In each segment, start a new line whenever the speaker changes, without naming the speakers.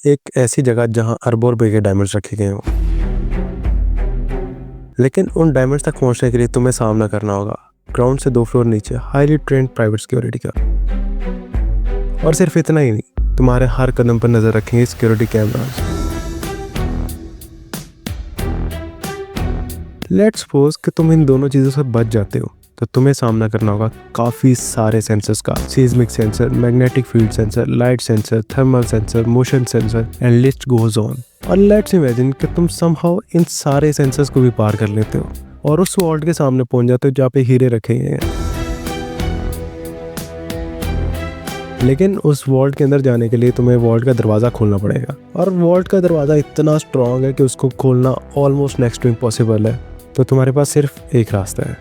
एक ऐसी जगह जहां अरबों रुपए के डायमंड्स रखे गए हों, लेकिन उन डायमंड्स तक पहुंचने के लिए तुम्हें सामना करना होगा ग्राउंड से 2 फ्लोर नीचे हाईली ट्रेंड प्राइवेट सिक्योरिटी का। और सिर्फ इतना ही नहीं, तुम्हारे हर कदम पर नजर रखेंगे सिक्योरिटी कैमरास। लेट्स सपोज कि तुम इन दोनों चीज़ों से बच जाते हो, तो तुम्हें सामना करना होगा काफ़ी सारे सेंसर्स का। Seismic sensor, magnetic field sensor, light sensor, thermal sensor, motion sensor and list goes on. और लेट्स इमेजिन कि तुम समहाउ इन सारे सेंसर्स को भी पार कर लेते हो और उस वॉल्ट के सामने पहुंच जाते हो जहाँ पे हीरे रखे गए हैं। लेकिन उस वॉल्ट के अंदर जाने के लिए तुम्हें वॉल्ट का दरवाज़ा खोलना पड़ेगा, और वॉल्ट का दरवाज़ा इतना स्ट्रॉन्ग है कि उसको खोलना ऑलमोस्ट नेक्स्ट टू इम्पॉसिबल है। तो तुम्हारे पास सिर्फ एक रास्ता है,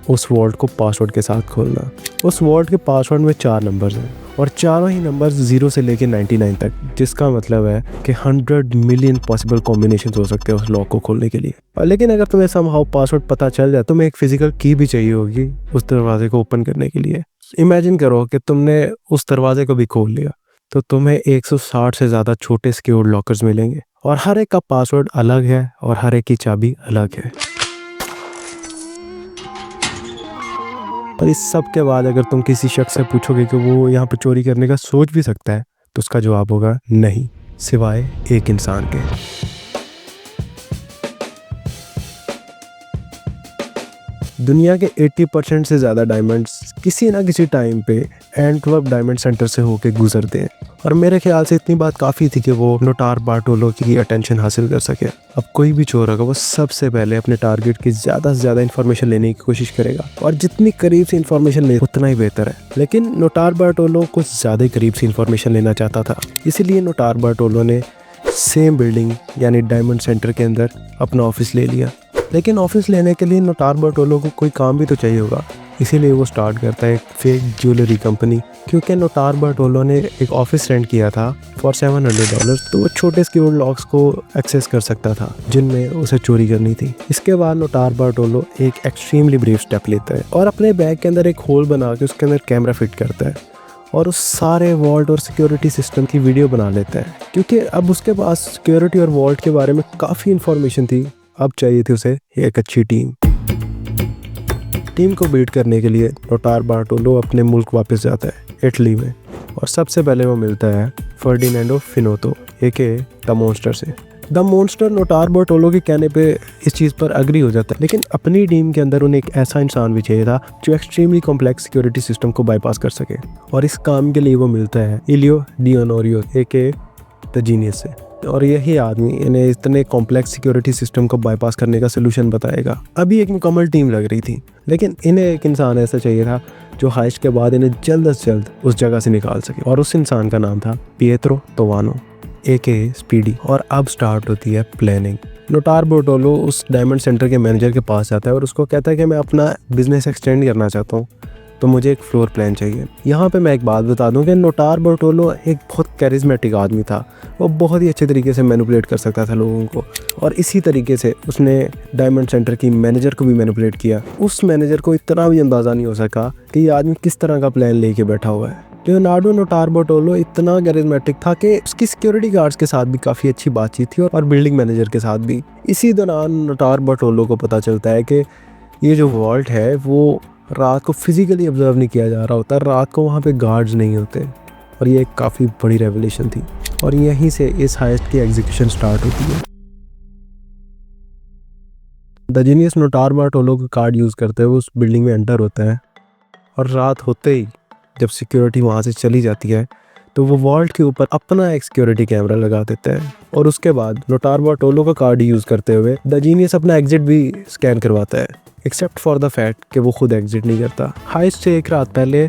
उस वॉल्ट को पासवर्ड के साथ खोलना। उस वॉल्ट के पासवर्ड में 4 नंबर्स हैं और चारों ही नंबर्स 0 से लेके 99 तक, जिसका मतलब है कि 100 मिलियन पॉसिबल कॉम्बिनेशन हो सकते हैं उस लॉक को खोलने के लिए। और लेकिन अगर तुम्हें समहाउ पासवर्ड पता चल जाए, तुम्हें एक फिजिकल की भी चाहिए होगी उस दरवाजे को ओपन करने के लिए। इमेजिन करो कि तुमने उस दरवाजे को भी खोल लिया, तो तुम्हें 160 से ज़्यादा छोटे सिक्योर्ड लॉकर्स मिलेंगे और हर एक का पासवर्ड अलग है और हर एक की चाबी अलग है। और इस सब के बाद अगर तुम किसी शख्स से पूछोगे कि वो यहाँ पर चोरी करने का सोच भी सकता है, तो उसका जवाब होगा नहीं, सिवाय एक इंसान के। दुनिया के 80% से ज़्यादा डायमंड्स किसी ना किसी टाइम पे एंटवर्प डायमंड सेंटर से होके गुजरते हैं, और मेरे ख्याल से इतनी बात काफ़ी थी कि वो नोटार बार्टोलो की अटेंशन हासिल कर सके। अब कोई भी चोर होगा वो सबसे पहले अपने टारगेट की ज़्यादा से ज़्यादा इन्फॉर्मेशन लेने की कोशिश करेगा, और जितनी करीब से इन्फॉर्मेशन ले उतना ही बेहतर है। लेकिन नोटार बार्टोलो कुछ ज़्यादा ही करीब से इन्फॉर्मेशन लेना चाहता था, इसीलिए नोटार बार्टोलो ने सेम बिल्डिंग यानी डायमंड सेंटर के अंदर अपना ऑफिस ले लिया। लेकिन ऑफिस लेने के लिए नोटार बार्टोलो को कोई काम भी तो चाहिए होगा, इसीलिए वो स्टार्ट करता है एक फेक ज्वेलरी कंपनी। क्योंकि नोटार बार्टोलो ने एक ऑफिस रेंट किया था फॉर $700, तो वो छोटे सिक्योर्ड लॉक्स को एक्सेस कर सकता था जिनमें उसे चोरी करनी थी। इसके बाद नोटार बार्टोलो एक एक्सट्रीमली ब्रीफ स्टेप लेता है और अपने बैग के अंदर एक होल बना के उसके अंदर कैमरा फिट करता है और उस सारे वॉल्ट और सिक्योरिटी सिस्टम की वीडियो बना लेता है। क्योंकि अब उसके पास सिक्योरिटी और वॉल्ट के बारे में काफ़ी इन्फॉर्मेशन थी, अब चाहिए थी उसे एक अच्छी टीम को बीट करने के लिए नोटार बार्टोलो अपने मुल्क वापस जाता है, इटली में, और सबसे पहले वो मिलता है फर्डिनेंडो फिनोतो एके द मॉन्स्टर से। द मॉन्स्टर नोटार बार्टोलो के कहने पे इस चीज़ पर अग्री हो जाता है, लेकिन अपनी टीम के अंदर उन्हें एक ऐसा इंसान भी चाहिए था जो एक्सट्रीमली कॉम्प्लेक्स सिक्योरिटी सिस्टम को बाईपास कर सके, और इस काम के लिए वो मिलता है इलियो डी ऑनोरियो एके द जीनियस से। और यही आदमी इन्हें इतने कॉम्प्लेक्स सिक्योरिटी सिस्टम को बाईपास करने का सोल्यूशन बताएगा। अभी एक मुकम्मल टीम लग रही थी, लेकिन इन्हें एक इंसान ऐसा चाहिए था जो हाइस्ट के बाद इन्हें जल्द से जल्द उस जगह से निकाल सके, और उस इंसान का नाम था पिएत्रो तोवानो एके स्पीडी। और अब स्टार्ट होती है प्लानिंग। नोटार बार्टोलो उस डायमंड सेंटर के मैनेजर के पास जाता है और उसको कहता है कि मैं अपना बिजनेस एक्सटेंड करना चाहता हूँ, तो मुझे एक फ्लोर प्लान चाहिए। यहाँ पे मैं एक बात बता दूँ कि नोटार बार्टोलो एक बहुत कैरिज्मेटिक आदमी था, वो बहुत ही अच्छे तरीके से मैनिपुलेट कर सकता था लोगों को, और इसी तरीके से उसने डायमंड सेंटर की मैनेजर को भी मैनिपुलेट किया। उस मैनेजर को इतना भी अंदाज़ा नहीं हो सका कि ये आदमी किस तरह का प्लान लेके बैठा हुआ है। लियोनार्डो नोटार बार्टोलो इतना कैरिज्मेटिक था कि उसकी सिक्योरिटी गार्ड्स के साथ भी काफ़ी अच्छी बातचीत थी और बिल्डिंग मैनेजर के साथ भी। इसी दौरान नोटार बार्टोलो को पता चलता है कि ये जो वॉल्ट है वो रात को फिजिकली ऑब्जर्व नहीं किया जा रहा होता, रात को वहाँ पे गार्ड्स नहीं होते, और ये एक काफ़ी बड़ी रेवलेशन थी। और यहीं से इस हाइस्ट की एग्जीक्यूशन स्टार्ट होती है। द जीनियस नोटार बार्टोलो का कार्ड यूज़ करते हुए उस बिल्डिंग में एंटर होता है, और रात होते ही जब सिक्योरिटी वहाँ से चली जाती है तो वो वॉल्ट के ऊपर अपना एक सिक्योरिटी कैमरा लगा देता है, और उसके बाद नोटार बार्टोलो का कार्ड यूज़ करते हुए द जीनियस अपना एग्जिट भी स्कैन करवाता है, एक्सेप्ट फॉर द फैक्ट कि वो खुद एग्जिट नहीं करता। हाइस्ट से एक रात पहले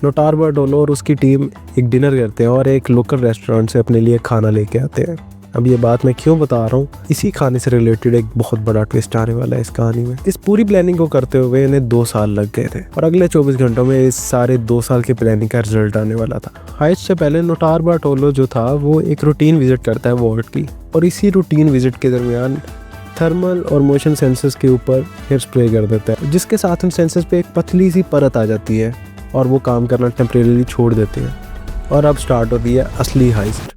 नोटार बार्टोलो और उसकी टीम एक डिनर करते हैं और एक लोकल रेस्टोरेंट से अपने लिए खाना लेके आते हैं। अब ये बात मैं क्यों बता रहा हूँ, इसी खाने से रिलेटेड एक बहुत बड़ा ट्विस्ट आने वाला है इस कहानी में। इस पूरी प्लानिंग को करते हुए इन्हें 2 साल लग गए थे, और अगले 24 घंटों में इस सारे 2 साल की प्लानिंग का रिजल्ट आने वाला था। हाइस्ट से पहले नोटार बार्टोलो जो था वो एक रूटीन विजिट करता है वॉल्ट की, और इसी रूटीन विजिट के दरमियान थर्मल और मोशन सेंसर्स के ऊपर हेयर स्प्रे कर देता है, जिसके साथ उन सेंसर्स पे एक पतली सी परत आ जाती है और वो काम करना टेम्परेरीली छोड़ देते हैं। और अब स्टार्ट होती है असली हाइस्ट।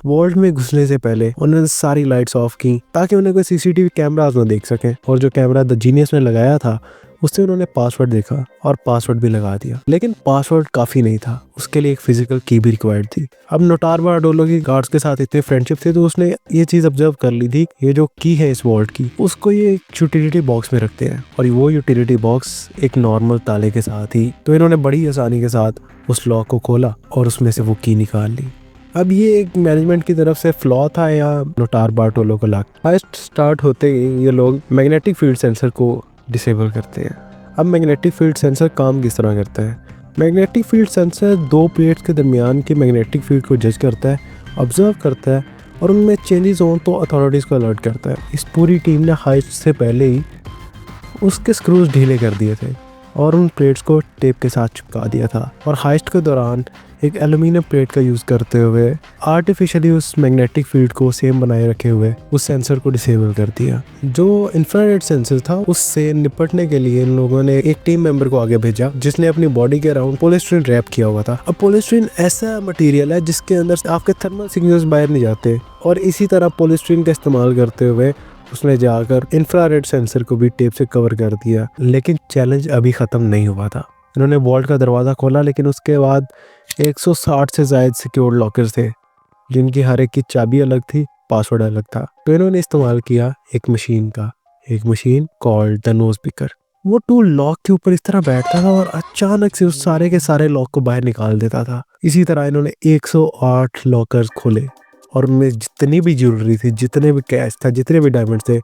वॉल्ट में घुसने से पहले उन्होंने सारी लाइट्स ऑफ की ताकि उन्हें कोई सीसीटीवी कैमरास ना देख सके। और जो कैमरा द जीनियस ने लगाया था उससे उन्होंने पासवर्ड देखा और पासवर्ड भी लगा दिया, लेकिन पासवर्ड काफी नहीं था, उसके लिए एक फिजिकल की भी रिक्वायर्ड थी। अब नोटार बारटोलो की गार्ड्स के साथ इतने फ्रेंडशिप थे तो उसने ये चीज ऑब्जर्व कर ली थी, ये जो की है इस वॉल्ट की, उसको ये यूटिलिटी बॉक्स में रखते हैं और वो यूटिलिटी बॉक्स एक नॉर्मल ताले के साथ ही। तो इन्होंने बड़ी आसानी के साथ उस लॉक को खोला और उसमें से वो की निकाल ली। अब ये एक मैनेजमेंट की तरफ से फ्लॉ था या नोटार बारटोलो का लक। हाइस्ट स्टार्ट होते ही ये लोग मैग्नेटिक फील्ड सेंसर को डिसेबल करते हैं। अब मैग्नेटिक फील्ड सेंसर काम किस तरह करता है? मैग्नेटिक फील्ड सेंसर दो प्लेट्स के दरमियान की मैग्नेटिक फील्ड को जज करता है, ऑब्जर्व करता है और उनमें चेंजेस हों तो अथॉरिटीज़ को अलर्ट करता है। इस पूरी टीम ने हाइस्ट से पहले ही उसके स्क्रूज ढीले कर दिए थे और उन प्लेट्स को टेप के साथ चिपका दिया था और हाइस्ट के दौरान एक एल्यूमिनियम प्लेट का यूज़ करते हुए आर्टिफिशियली उस मैग्नेटिक फील्ड को सेम बनाए रखे हुए उस सेंसर को डिसेबल कर दिया। जो इंफ्रारेड सेंसर था उससे निपटने के लिए इन लोगों ने एक टीम मेंबर को आगे भेजा जिसने अपनी बॉडी के अराउंड पॉलीस्टीरीन रैप किया हुआ था। अब पॉलीस्टीरीन ऐसा मटेरियल है जिसके अंदर आपके थर्मल सिग्नल्स बाहर नहीं जाते और इसी तरह पॉलीस्टीरीन का इस्तेमाल करते हुए उसने जाकर इंफ्रारेड सेंसर को भी टेप से कवर कर दिया। लेकिन चैलेंज अभी ख़त्म नहीं हुआ था। इन्होंने वॉल्ट का दरवाज़ा खोला लेकिन उसके बाद 160 से ज़ायद सिक्योर्ड लॉकर्स थे जिनकी हर एक की चाबी अलग थी, पासवर्ड अलग था। तो इन्होंने इस्तेमाल किया एक machine called the nose picker. वो टूल लॉक के ऊपर इस तरह बैठता था और अचानक से उस सारे के सारे लॉक को बाहर निकाल देता था। इसी तरह इन्होंने 108 लॉकर्स खोले और उनमें जितनी भी ज्वेलरी थी, जितने भी कैश था, जितने भी डायमंड थे,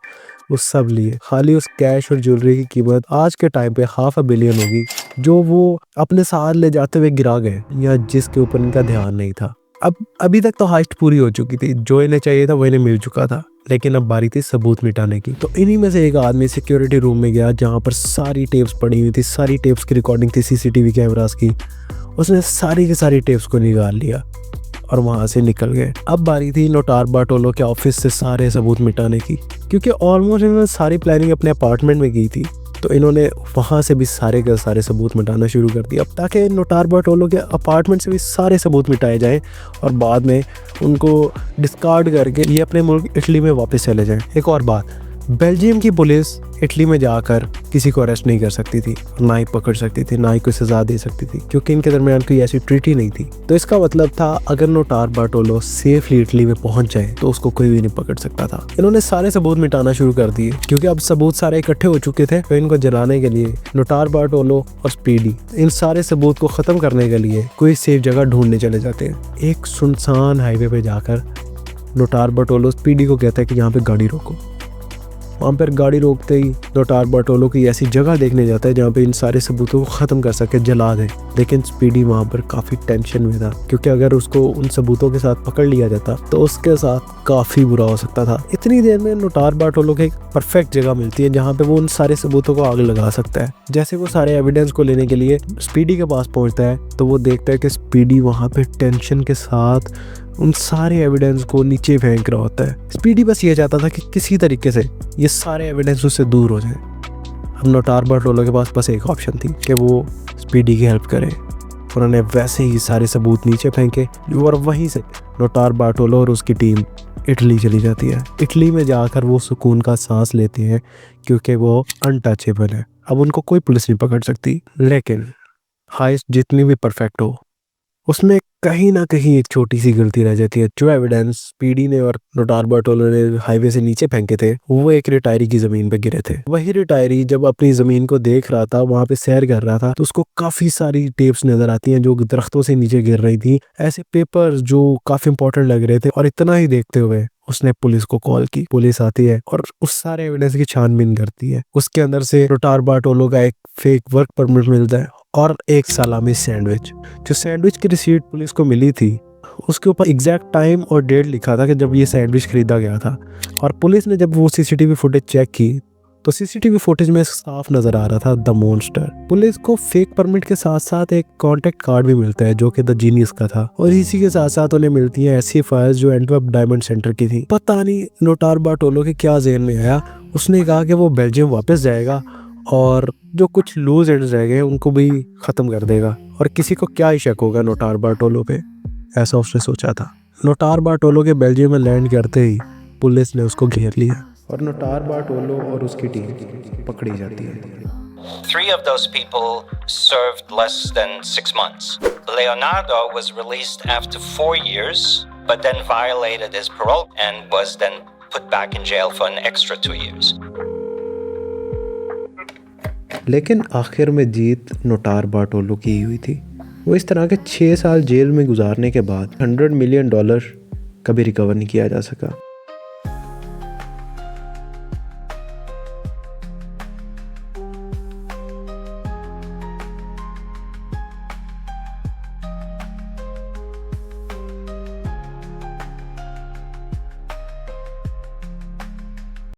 वो सब लिए। खाली उस कैश और ज्वेलरी की कीमत आज के टाइम पे $500 मिलियन होगी, जो वो अपने साथ ले जाते हुए गिरा गए या जिसके ऊपर इनका ध्यान नहीं था। अब अभी तक तो हाइस्ट पूरी हो चुकी थी, जो इन्हें चाहिए था वो इन्हें मिल चुका था, लेकिन अब बारी थी सबूत मिटाने की। तो इन्हीं में से एक आदमी सिक्योरिटी रूम में गया जहाँ पर सारी टेप्स पड़ी हुई थी, सारी टेप्स की रिकॉर्डिंग थी सीसीटीवी कैमरास की। उसने सारी की सारी टेप्स को निकाल लिया और वहाँ से निकल गए। अब बारी थी नोटार बारटोलो के ऑफिस से सारे सबूत मिटाने की, क्योंकि ऑलमोस्ट इन्होंने सारी प्लानिंग अपने अपार्टमेंट में की थी। तो इन्होंने वहाँ से भी सारे के सारे सबूत मिटाना शुरू कर दिया ताकि नोटार बारटोलो के अपार्टमेंट से भी सारे सबूत मिटाए जाएं और बाद में उनको डिस्कार्ड करके ये अपने मुल्क इटली में वापस चले जाएं। एक और बात, बेल्जियम की पुलिस इटली में जाकर किसी को अरेस्ट नहीं कर सकती थी, ना ही पकड़ सकती थी, ना ही कोई सजा दे सकती थी, क्योंकि इनके दरमियान कोई ऐसी ट्रीटी नहीं थी। तो इसका मतलब था अगर नोटार बारटोलो सेफली इटली में पहुंच जाए तो उसको कोई भी नहीं पकड़ सकता था। इन्होंने सारे सबूत मिटाना शुरू कर दिए क्योंकि अब सबूत सारे इकट्ठे हो चुके थे। तो इनको जलाने के लिए नोटार बारटोलो और स्पीडी इन सारे सबूत को खत्म करने के लिए कोई सेफ जगह ढूंढने चले जाते हैं। एक सुनसान हाईवे पे जाकर नोटार बारटोलो स्पीडी को कहता है कि यहाँ पे गाड़ी रोको। वहाँ पर गाड़ी रोकते ही नोटार बारटोलो की ऐसी जगह देखने जाता है जहाँ पे इन सारे सबूतों को ख़त्म कर सके, जला दे। लेकिन स्पीडी वहाँ पर काफ़ी टेंशन में था क्योंकि अगर उसको उन सबूतों के साथ पकड़ लिया जाता तो उसके साथ काफ़ी बुरा हो सकता था। इतनी देर में नोटार बारटोलो को एक परफेक्ट जगह मिलती है जहाँ पे वो उन सारे सबूतों को आग लगा सकता है। जैसे वो सारे एविडेंस को लेने के लिए स्पीडी के पास पहुँचता है तो वो देखता है कि स्पीडी वहाँ पर टेंशन के साथ उन सारे एविडेंस को नीचे फेंक रहा होता है। स्पीडी बस ये चाहता था कि किसी तरीके से ये सारे एविडेंस उससे दूर हो जाए। अब नोटार बारटोलो के पास बस एक ऑप्शन थी कि वो स्पीडी की हेल्प करे। उन्होंने वैसे ही सारे सबूत नीचे फेंके और वहीं से नोटार बारटोलो और उसकी टीम इटली चली जाती है। इटली में जाकर वो सुकून का सांस लेते हैं क्योंकि वो अनटचेबल है। अब उनको कोई पुलिस नहीं पकड़ सकती। लेकिन हाइस्ट जितनी भी परफेक्ट हो उसमें कहीं ना कहीं एक छोटी सी गलती रह जाती है। जो एविडेंस स्पीडी ने और नोटार बारटोलो ने हाईवे से नीचे फेंके थे वो एक रिटायरी की जमीन पे गिरे थे। वही रिटायरी जब अपनी जमीन को देख रहा था, वहां पे सैर कर रहा था, तो उसको काफी सारी टेप्स नजर आती हैं जो दरख्तों से नीचे गिर रही थी, ऐसे पेपर्स जो काफी इंपॉर्टेंट लग रहे थे। और इतना ही देखते हुए उसने पुलिस को कॉल की। पुलिस आती है और उस सारे एविडेंस की छानबीन करती है। उसके अंदर से नोटार बारटोलो का एक फेक वर्क परमिट मिलता है और एक सलामी सैंडविच। जो सैंडविच की रिसीट पुलिस को मिली थी उसके ऊपर एग्जैक्ट टाइम और डेट लिखा था कि जब ये सैंडविच खरीदा गया था। और पुलिस ने जब वो सीसीटीवी फुटेज चेक की तो सीसीटीवी फुटेज में साफ नजर आ रहा था द मॉन्स्टर। पुलिस को फेक परमिट के साथ साथ एक कॉन्टेक्ट कार्ड भी मिलता है जो कि द जीनियस का था। और इसी के साथ साथ उन्हें मिलती है ऐसी फाइल्स जो एंटवर्प डायमंड सेंटर की थी। पता नहीं नोटार बारटोलो के क्या ज़हन में आया, उसने कहा कि वो बेल्जियम वापस जाएगा और जो कुछ लूज एंड्स रह गए उनको भी ख़त्म कर देगा और किसी को क्या ही शक होगा नोटार बारटोलो पे, ऐसा उसने सोचा था। नोटार बार्टोलो के बेल्जियम में लैंड करते ही पुलिस ने उसको घेर लिया और नोटार बार्टोलो और उसकी टीम पकड़ी जाती है।
3 of those people served less than 6 months. Leonardo was released after 4 years, but then violated his parole and was then put back in jail for an extra 2 years.
लेकिन आखिर में जीत नोटार बार्टोलो की ही हुई थी। वो इस तरह के 6 साल जेल में गुजारने के बाद $100 मिलियन कभी रिकवर नहीं किया जा सका।